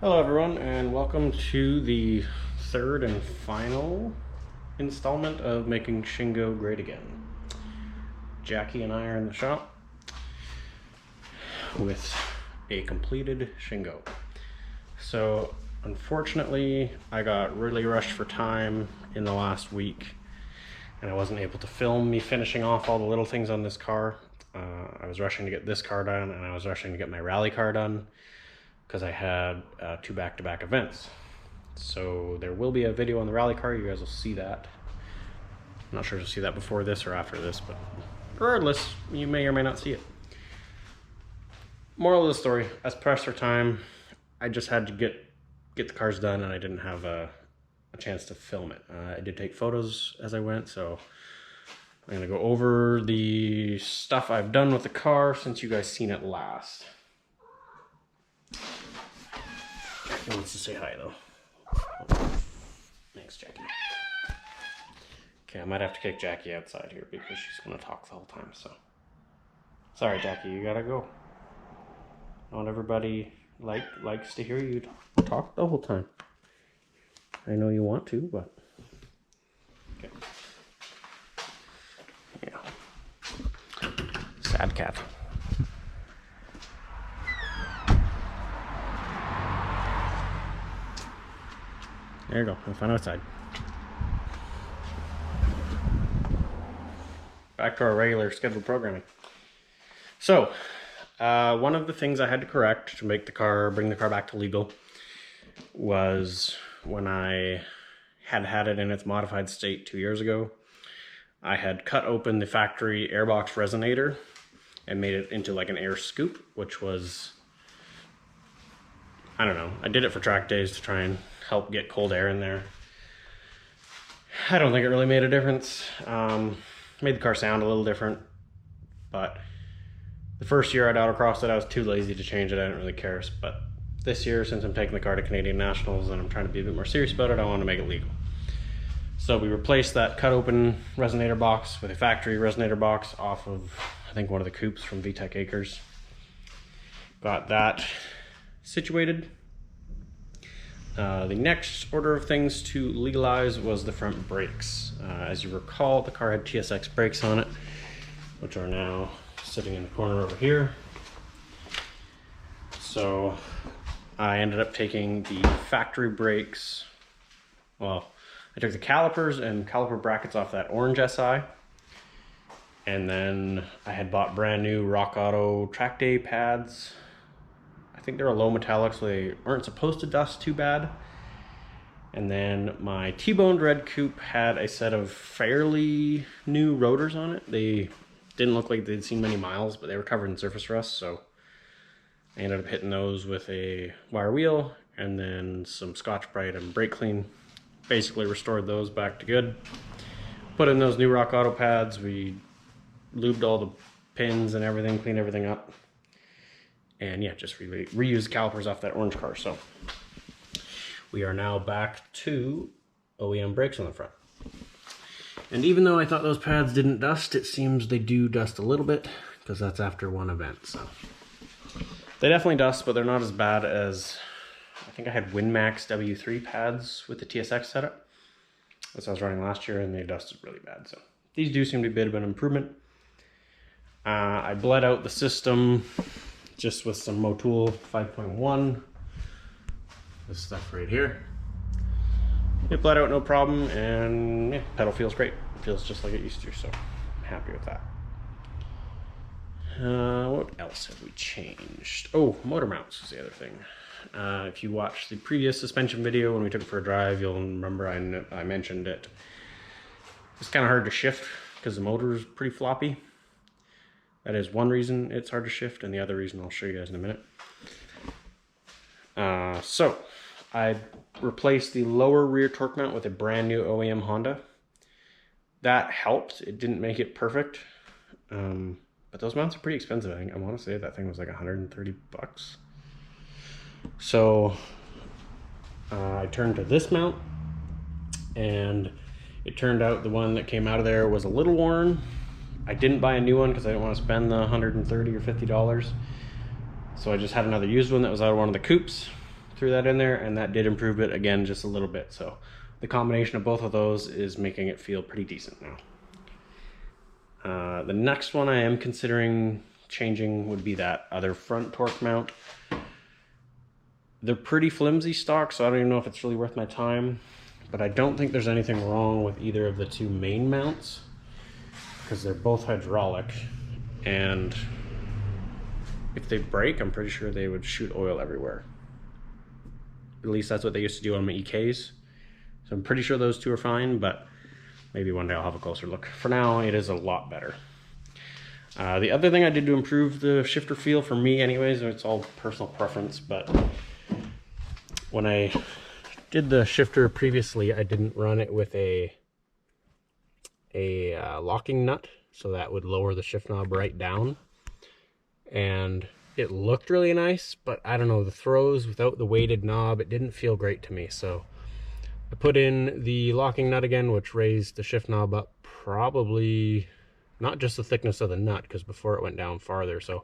Hello everyone, and welcome to the third and final installment of making Shingo great again. Jackie and I are in the shop with a completed Shingo. So unfortunately I got really rushed for time in the last week and I wasn't able to film me finishing off all the little things on this car. I was rushing to get this car done and I was rushing to get my rally car done, because I had two back-to-back events. So there will be a video on the rally car. You guys will see that. I'm not sure if you'll see that before this or after this, but regardless, you may or may not see it. Moral of the story, as pressed for time, I just had to get the cars done and I didn't have a chance to film it. I did take photos as I went, so I'm gonna go over the stuff I've done with the car since you guys seen it last. He wants to say hi though. Thanks, Jackie. Okay, I might have to kick Jackie outside here because she's gonna talk the whole time, so. Sorry, Jackie, you gotta go. Not everybody likes to hear you talk the whole time. I know you want to, but. Okay. Yeah. Sad cat. There you go, have fun outside. Back to our regular scheduled programming. So, one of the things I had to correct to make the car, bring the car back to legal, was when I had it in its modified state 2 years ago. I had cut open the factory airbox resonator and made it into like an air scoop, which was, I don't know, I did it for track days to try and help get cold air in there. I don't think it really made a difference. Made the car sound a little different, but the first year I'd autocrossed it, I was too lazy to change it. I didn't really care. But this year, since I'm taking the car to Canadian Nationals and I'm trying to be a bit more serious about it, I want to make it legal. So we replaced that cut open resonator box with a factory resonator box off of, I think, one of the coupes from VTEC Acres. Got that situated. The next order of things to legalize was the front brakes. As you recall, the car had TSX brakes on it, which are now sitting in the corner over here. So I ended up taking the factory brakes. Well, I took the calipers and caliper brackets off that orange SI. And then I had bought brand new Rock Auto track day pads. I think they're a low metallic, so they aren't supposed to dust too bad. And then my T-boned red coupe had a set of fairly new rotors on it. They didn't look like they'd seen many miles, but they were covered in surface rust, so I ended up hitting those with a wire wheel and then some Scotch-Brite and brake clean. Basically restored those back to good. Put in those new Rock Auto pads. We lubed all the pins and everything, cleaned everything up. And yeah, just reused calipers off that orange car. So we are now back to OEM brakes on the front. And even though I thought those pads didn't dust, it seems they do dust a little bit, because that's after one event. So they definitely dust, but they're not as bad as, I think I had WinMax W3 pads with the TSX setup. That's what I was running last year, and they dusted really bad. So these do seem to be a bit of an improvement. I bled out the system just with some Motul 5.1. This stuff right here. It bled out no problem, and yeah, pedal feels great. It feels just like it used to, so I'm happy with that. What else have we changed? Oh, motor mounts is the other thing. If you watched the previous suspension video when we took it for a drive, you'll remember I mentioned it. It's kind of hard to shift because the motor is pretty floppy. That is one reason it's hard to shift, and the other reason I'll show you guys in a minute. So I replaced the lower rear torque mount with a brand new OEM Honda. That helped. It didn't make it perfect, but those mounts are pretty expensive. I want to say that thing was like 130 bucks. So I turned to this mount, and it turned out the one that came out of there was a little worn. I didn't buy a new one because I didn't want to spend the $130 or $50. So I just had another used one that was out of one of the coupes, threw that in there, and that did improve it again just a little bit. So the combination of both of those is making it feel pretty decent now. The next one I am considering changing would be that other front torque mount. They're pretty flimsy stock, so I don't even know if it's really worth my time, but I don't think there's anything wrong with either of the two main mounts because they're both hydraulic, and if they break, I'm pretty sure they would shoot oil everywhere. At least that's what they used to do on my EKs. So I'm pretty sure those two are fine, but maybe one day I'll have a closer look. For now, it is a lot better. The other thing I did to improve the shifter feel, for me anyways, it's all personal preference, but when I did the shifter previously, I didn't run it with a locking nut, so that would lower the shift knob right down. And it looked really nice, but I don't know, the throws without the weighted knob, it didn't feel great to me. So I put in the locking nut again, which raised the shift knob up probably not just the thickness of the nut, because before it went down farther. So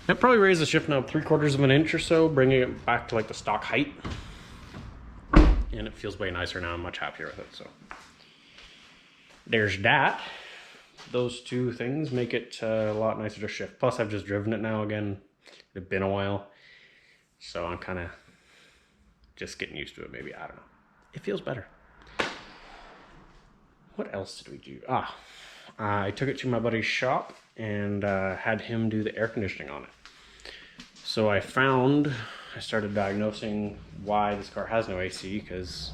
that probably raised the shift knob 3/4 of an inch or so, bringing it back to like the stock height. And it feels way nicer now. I'm much happier with it. So there's that. Those two things make it a lot nicer to shift. Plus, I've just driven it now again. It's been a while. So I'm kind of just getting used to it, maybe. I don't know. It feels better. What else did we do? I took it to my buddy's shop and had him do the air conditioning on it. So I started diagnosing why this car has no AC, because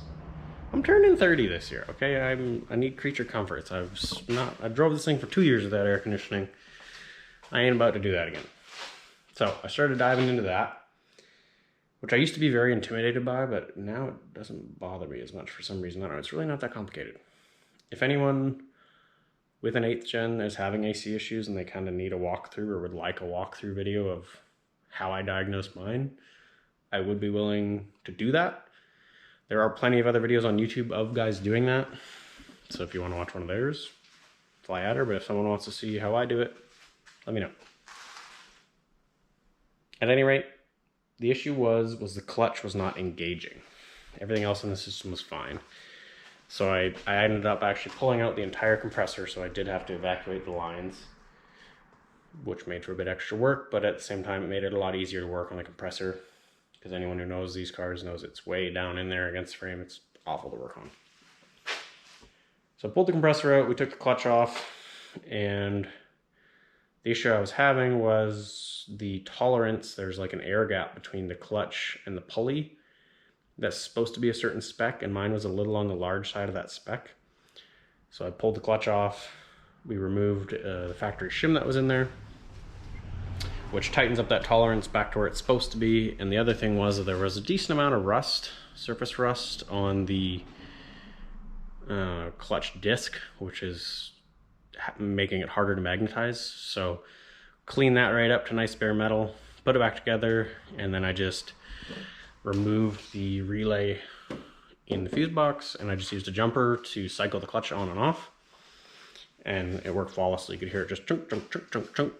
I'm turning 30 this year, okay? I need creature comforts. I drove this thing for 2 years without air conditioning. I ain't about to do that again. So I started diving into that, which I used to be very intimidated by, but now it doesn't bother me as much for some reason. I don't know, it's really not that complicated. If anyone with an 8th gen is having AC issues and they kind of need a walkthrough or would like a walkthrough video of how I diagnose mine, I would be willing to do that. There are plenty of other videos on YouTube of guys doing that. So if you want to watch one of theirs, fly at her. But if someone wants to see how I do it, let me know. At any rate, the issue was the clutch was not engaging. Everything else in the system was fine. So I ended up actually pulling out the entire compressor, so I did have to evacuate the lines, which made for a bit extra work, but at the same time it made it a lot easier to work on the compressor, because anyone who knows these cars knows it's way down in there against the frame. It's awful to work on. So I pulled the compressor out, we took the clutch off, and the issue I was having was the tolerance. There's like an air gap between the clutch and the pulley that's supposed to be a certain spec, and mine was a little on the large side of that spec. So I pulled the clutch off, we removed the factory shim that was in there, which tightens up that tolerance back to where it's supposed to be. And the other thing was that there was a decent amount of rust, surface rust, on the clutch disc, which is making it harder to magnetize. So clean that right up to nice bare metal, put it back together, and then I just removed the relay in the fuse box, and I just used a jumper to cycle the clutch on and off, and it worked flawlessly. You could hear it just chunk, chunk, chunk, chunk, chunk.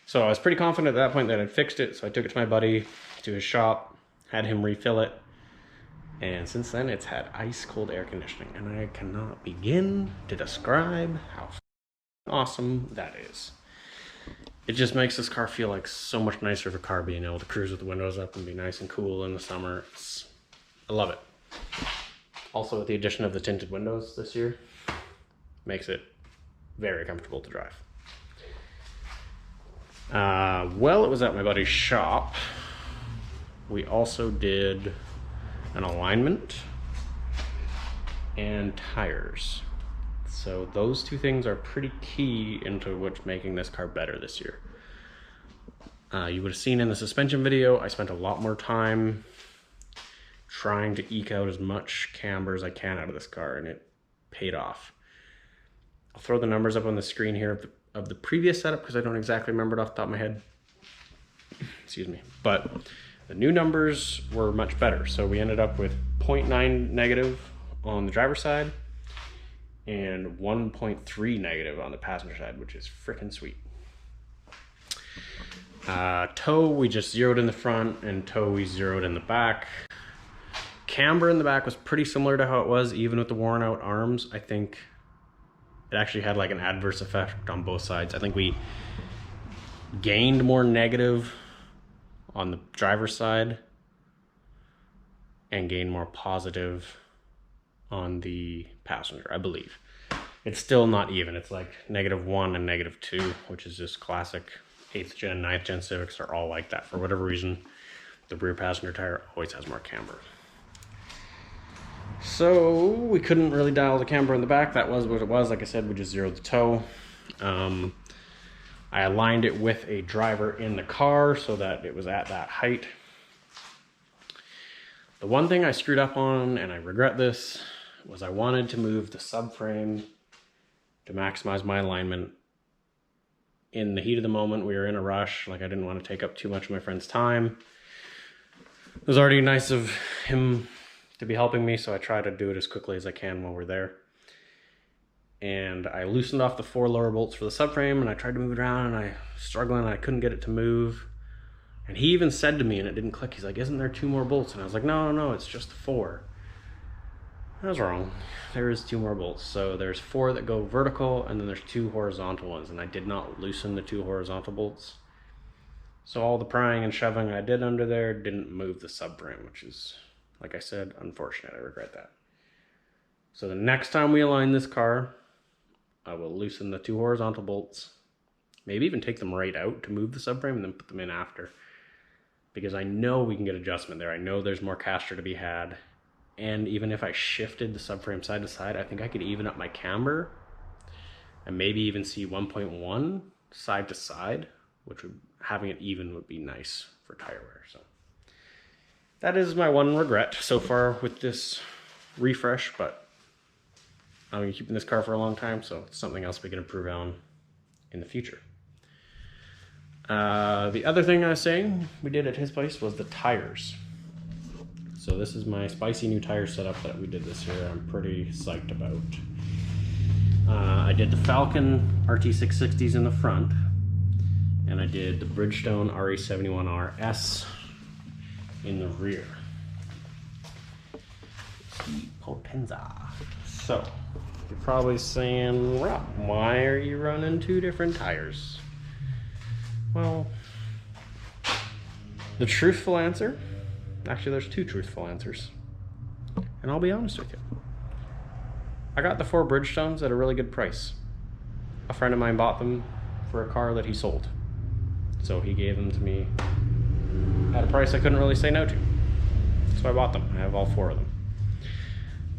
So I was pretty confident at that point that I'd fixed it, so I took it to my buddy, to his shop, had him refill it, and since then it's had ice cold air conditioning, and I cannot begin to describe how awesome that is. It just makes this car feel like so much nicer of a car, being able to cruise with the windows up and be nice and cool in the summer. I love it. Also, with the addition of the tinted windows this year, makes it very comfortable to drive. Well, it was at my buddy's shop. We also did an alignment and tires. So those two things are pretty key into what's making this car better this year. You would have seen in the suspension video, I spent a lot more time trying to eke out as much camber as I can out of this car, and it paid off. I'll throw the numbers up on the screen here of the previous setup, because I don't exactly remember it off the top of my head. Excuse me. But the new numbers were much better. So we ended up with 0.9 negative on the driver's side and 1.3 negative on the passenger side, which is freaking sweet. Toe, we just zeroed in the front, and toe we zeroed in the back. Camber in the back was pretty similar to how it was, even with the worn out arms. I think it actually had like an adverse effect on both sides. I think we gained more negative on the driver's side and gained more positive on the passenger, I believe. It's still not even. It's like -1 and -2, which is just classic 8th gen, 9th gen Civics are all like that. For whatever reason, the rear passenger tire always has more camber. So we couldn't really dial the camber in the back. That was what it was. Like I said, we just zeroed the toe. I aligned it with a driver in the car so that it was at that height. The one thing I screwed up on, and I regret this, was I wanted to move the subframe to maximize my alignment. In the heat of the moment, we were in a rush. Like, I didn't want to take up too much of my friend's time. It was already nice of him to be helping me, so I try to do it as quickly as I can while we're there. And I loosened off the 4 lower bolts for the subframe, and I tried to move it around, and I was struggling, and I couldn't get it to move. And he even said to me, and it didn't click, he's like, "Isn't there 2 more bolts?" And I was like, no, it's just 4. I was wrong. There is 2 more bolts. So there's 4 that go vertical, and then there's 2 horizontal ones, and I did not loosen the 2 horizontal bolts. So all the prying and shoving I did under there didn't move the subframe, which is, like I said, unfortunate. I regret that. So the next time we align this car, I will loosen the 2 horizontal bolts, maybe even take them right out to move the subframe and then put them in after. Because I know we can get adjustment there. I know there's more caster to be had. And even if I shifted the subframe side to side, I think I could even up my camber and maybe even see 1.1 side to side, which would, having it even would be nice for tire wear. So that is my one regret so far with this refresh, but I'm gonna be keeping this car for a long time, so it's something else we can improve on in the future. The other thing I was saying we did at his place was the tires. So this is my spicy new tire setup that we did this year. I'm pretty psyched about. I did the Falcon RT660s in the front, and I did the Bridgestone RE71RS in the rear. Potenza. So you're probably saying, "Rob, why are you running 2 different tires?" Well, the truthful answer, actually there's 2 truthful answers, and I'll be honest with you. I got the 4 Bridgestones at a really good price. A friend of mine bought them for a car that he sold, so he gave them to me at a price I couldn't really say no to, so I bought them. I have all 4 of them.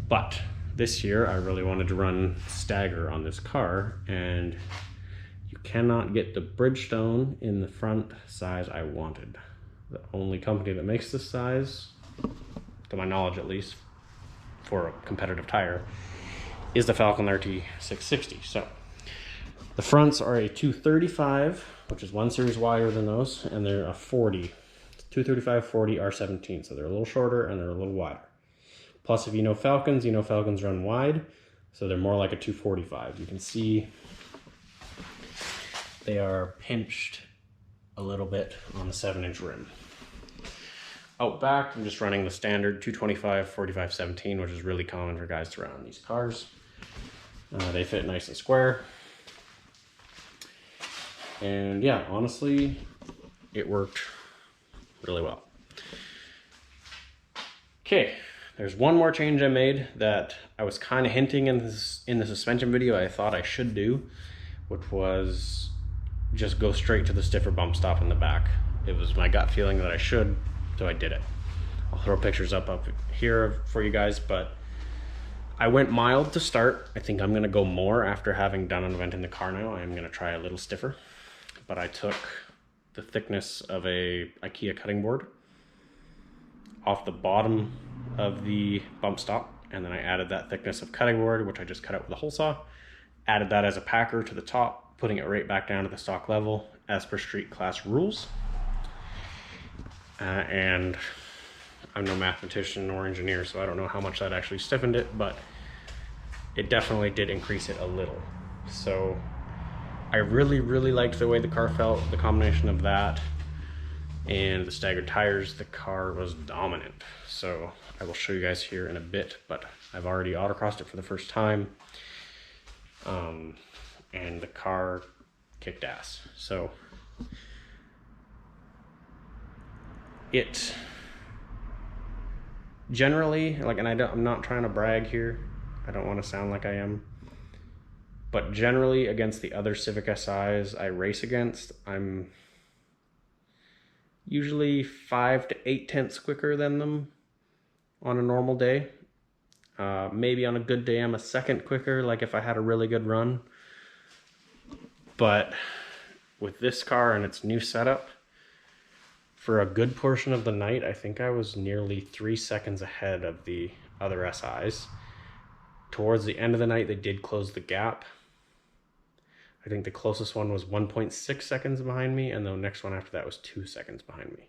But this year I really wanted to run stagger on this car, and you cannot get the Bridgestone in the front size I wanted. The only company that makes this size, to my knowledge at least, for a competitive tire, is the Falcon RT660. So the fronts are a 235, which is 1 series wider than those, and they're a 40, 235 40 R17. So they're a little shorter and they're a little wider. Plus, if you know Falcons run wide, so they're more like a 245. You can see they are pinched a little bit on the 7-inch rim. Out back, I'm just running the standard 225 45 17, which is really common for guys to run on these cars. They fit nice and square. And yeah, honestly, it worked really well. Okay, there's one more change I made that I was kind of hinting in the suspension video I thought I should do, which was just go straight to the stiffer bump stop in the back. It was my gut feeling that I should, so I did it. I'll throw pictures up here for you guys, but I went mild to start. I think I'm gonna go more after having done an event in the car now. I am gonna try a little stiffer, but I took the thickness of a IKEA cutting board off the bottom of the bump stop, and then I added that thickness of cutting board, which I just cut out with a hole saw, added that as a packer to the top, putting it right back down to the stock level as per street class rules. And I'm no mathematician or engineer, so I don't know how much that actually stiffened it, but it definitely did increase it a little. So I really liked the way the car felt, the combination of that and the staggered tires, the car was dominant. So I will show you guys here in a bit, but I've already autocrossed it for the first time. And the car kicked ass. So it generally, like, and I'm not trying to brag here. I don't want to sound like I am. But generally, against the other Civic SIs I race against, I'm usually 5 to 8 tenths quicker than them on a normal day. Maybe on a good day I'm a second quicker, like if I had a really good run. But with this car and its new setup, for a good portion of the night, I think I was nearly 3 seconds ahead of the other SIs. Towards the end of the night, they did close the gap. I think the closest one was 1.6 seconds behind me, and the next one after that was 2 seconds behind me.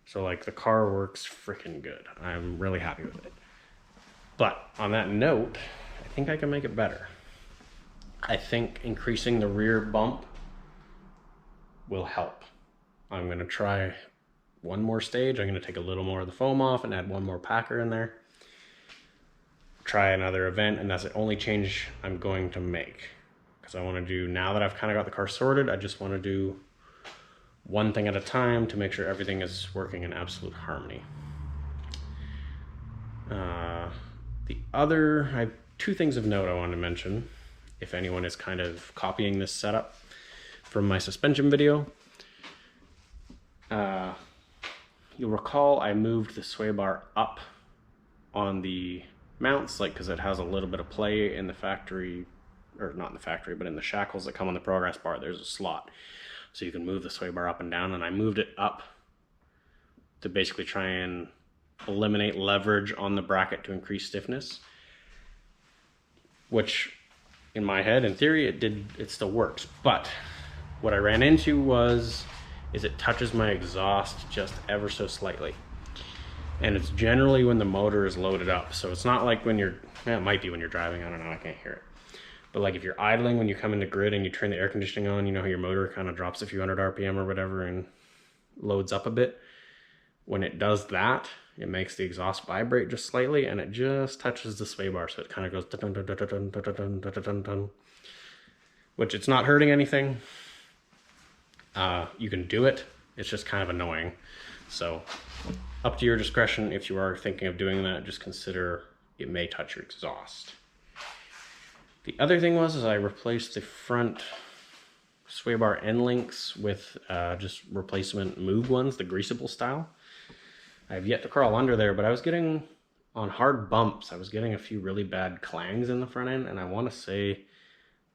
So like, the car works freaking good. I'm really happy with it. But on that note, I think I can make it better. I think increasing the rear bump will help. I'm gonna try one more stage. I'm gonna take a little more of the foam off and add one more packer in there. Try another event, and that's the only change I'm going to make. Because I want to do, now that I've kind of got the car sorted, I just want to do one thing at a time to make sure everything is working in absolute harmony. I have 2 things of note I wanted to mention. If anyone is kind of copying this setup from my suspension video, you'll recall I moved the sway bar up on the mounts, like, because it has a little bit of play in the factory, or not in the factory, but in the shackles that come on the progress bar. There's a slot, so you can move the sway bar up and down, and I moved it up to basically try and eliminate leverage on the bracket to increase stiffness, which in my head, in theory, it still works. But what I ran into is it touches my exhaust just ever so slightly. And it's generally when the motor is loaded up. So it's not like when it might be when you're driving, I don't know, I can't hear it. But like if you're idling, when you come into grid and you turn the air conditioning on, you know how your motor kind of drops a few hundred RPM or whatever and loads up a bit. When it does that, it makes the exhaust vibrate just slightly, and it just touches the sway bar. So it kind of goes dun dun dun dun dun dun dun dun dun dun, which it's not hurting anything. You can do it. It's just kind of annoying. So up to your discretion. If you are thinking of doing that, just consider it may touch your exhaust. The other thing is I replaced the front sway bar end links with just replacement Moog ones, the greasable style. I have yet to crawl under there, but I was getting, on hard bumps, I was getting a few really bad clangs in the front end, and I want to say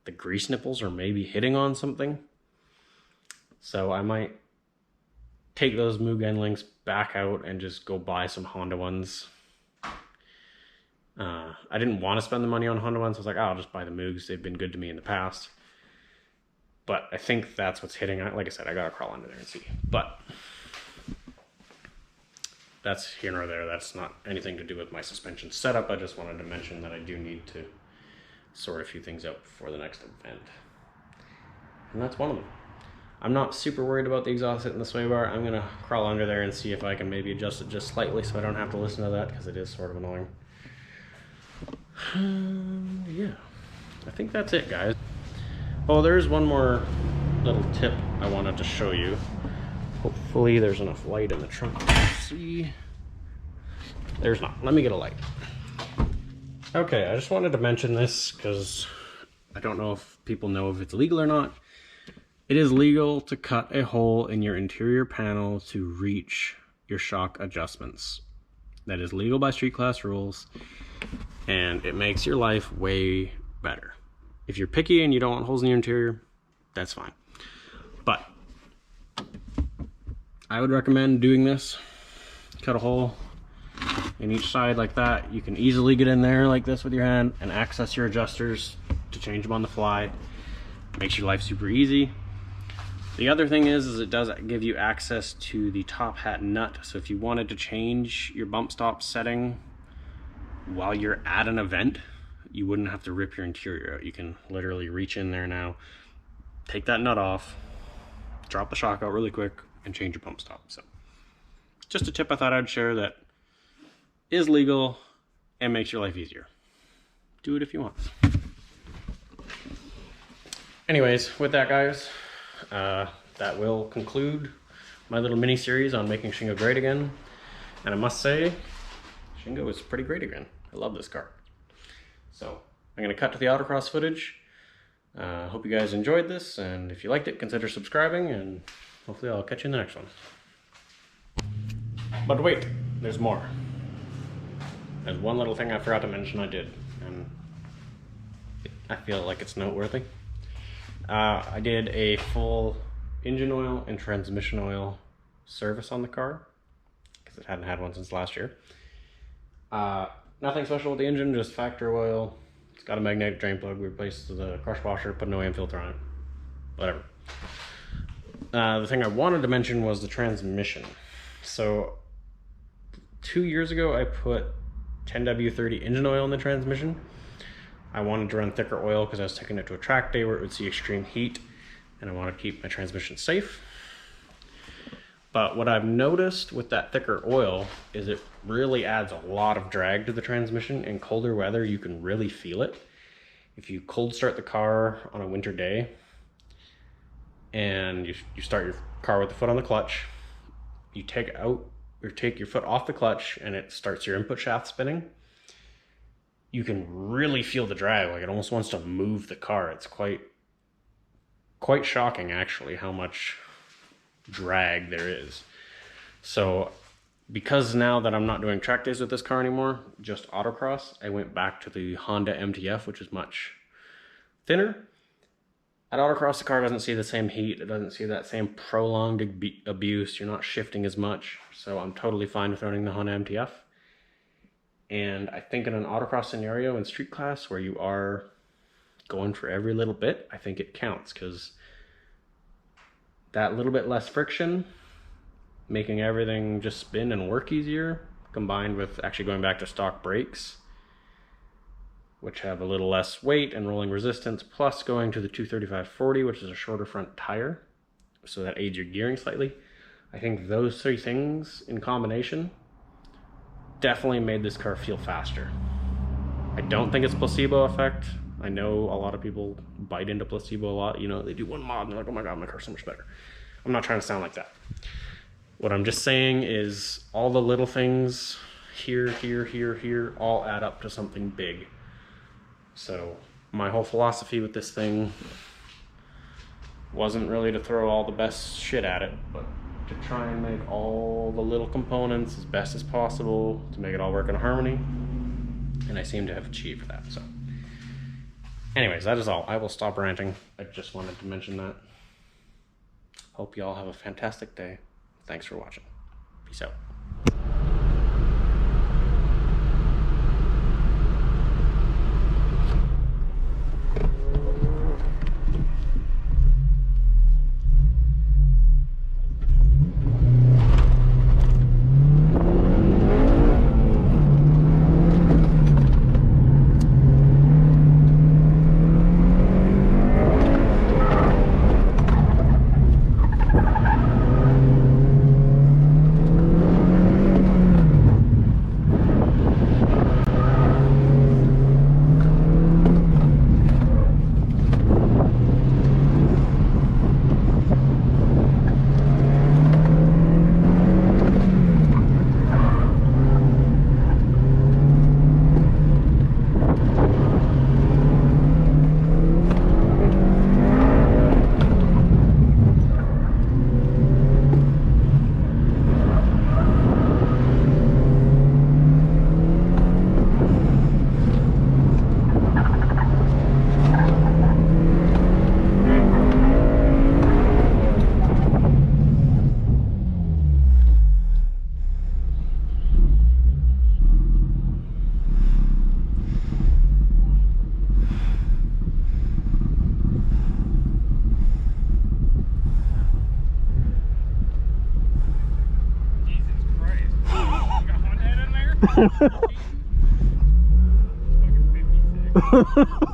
the grease nipples are maybe hitting on something. So I might take those Moog end links back out and just go buy some Honda ones. I didn't want to spend the money on Honda ones. I was like, oh, I'll just buy the Moogs. They've been good to me in the past. But I think that's what's hitting. Like I said, I gotta crawl under there and see. But that's here nor there. That's not anything to do with my suspension setup. I just wanted to mention that I do need to sort a few things out before the next event. And that's one of them. I'm not super worried about the exhaust hitting the sway bar. I'm gonna crawl under there and see if I can maybe adjust it just slightly so I don't have to listen to that, because it is sort of annoying. Yeah, I think that's it, guys. Oh, there's one more little tip I wanted to show you. Hopefully there's enough light in the trunk to see. There's not. Let me get a light. Okay, I just wanted to mention this because I don't know if people know if it's legal or not. It is legal to cut a hole in your interior panel to reach your shock adjustments. That is legal by street class rules, and it makes your life way better. If you're picky and you don't want holes in your interior, that's fine. But I would recommend doing this. Cut a hole in each side like that. You can easily get in there like this with your hand and access your adjusters to change them on the fly. Makes your life super easy. The other thing is it does give you access to the top hat nut. So if you wanted to change your bump stop setting while you're at an event, you wouldn't have to rip your interior out. You can literally reach in there now, take that nut off, drop the shock out really quick, and change your pump stop. So just a tip I thought I'd share that is legal and makes your life easier. Do it if you want. Anyways, with that, guys, that will conclude my little mini series on making Shingo great again. And I must say, Shingo is pretty great again. I love this car. So I'm going to cut to the Autocross footage. Hope you guys enjoyed this, and if you liked it, consider subscribing, and hopefully I'll catch you in the next one. But wait, there's more. There's one little thing I forgot to mention I did, and I feel like it's noteworthy. I did a full engine oil and transmission oil service on the car, because it hadn't had one since last year. Nothing special with the engine, just factory oil. It's got a magnetic drain plug. We replaced the crush washer, put an OEM filter on it. Whatever. The thing I wanted to mention was the transmission. So 2 years ago, I put 10W30 engine oil in the transmission. I wanted to run thicker oil because I was taking it to a track day where it would see extreme heat, and I wanted to keep my transmission safe. But what I've noticed with that thicker oil is it really adds a lot of drag to the transmission. In colder weather, you can really feel it. If you cold start the car on a winter day and you start your car with the foot on the clutch, you take your foot off the clutch and it starts your input shaft spinning, you can really feel the drag. Like, it almost wants to move the car. It's quite shocking, actually, how much drag there is. So because now that I'm not doing track days with this car anymore, just autocross, I went back to the Honda MTF, which is much thinner. At autocross, the car doesn't see the same heat. It doesn't see that same prolonged abuse. You're not shifting as much. So I'm totally fine with running the Honda MTF. And I think in an autocross scenario in street class where you are going for every little bit, I think it counts, because that little bit less friction, making everything just spin and work easier, combined with actually going back to stock brakes, which have a little less weight and rolling resistance, plus going to the 235/40, which is a shorter front tire, so that aids your gearing slightly. I think those three things in combination definitely made this car feel faster. I don't think it's placebo effect. I know a lot of people bite into placebo a lot. You know, they do one mod and they're like, oh my God, my car's so much better. I'm not trying to sound like that. What I'm just saying is all the little things here, all add up to something big. So my whole philosophy with this thing wasn't really to throw all the best shit at it, but to try and make all the little components as best as possible to make it all work in harmony. And I seem to have achieved that, so. Anyways, that is all. I will stop ranting. I just wanted to mention that. Hope you all have a fantastic day. Thanks for watching. Peace out. Fucking 56.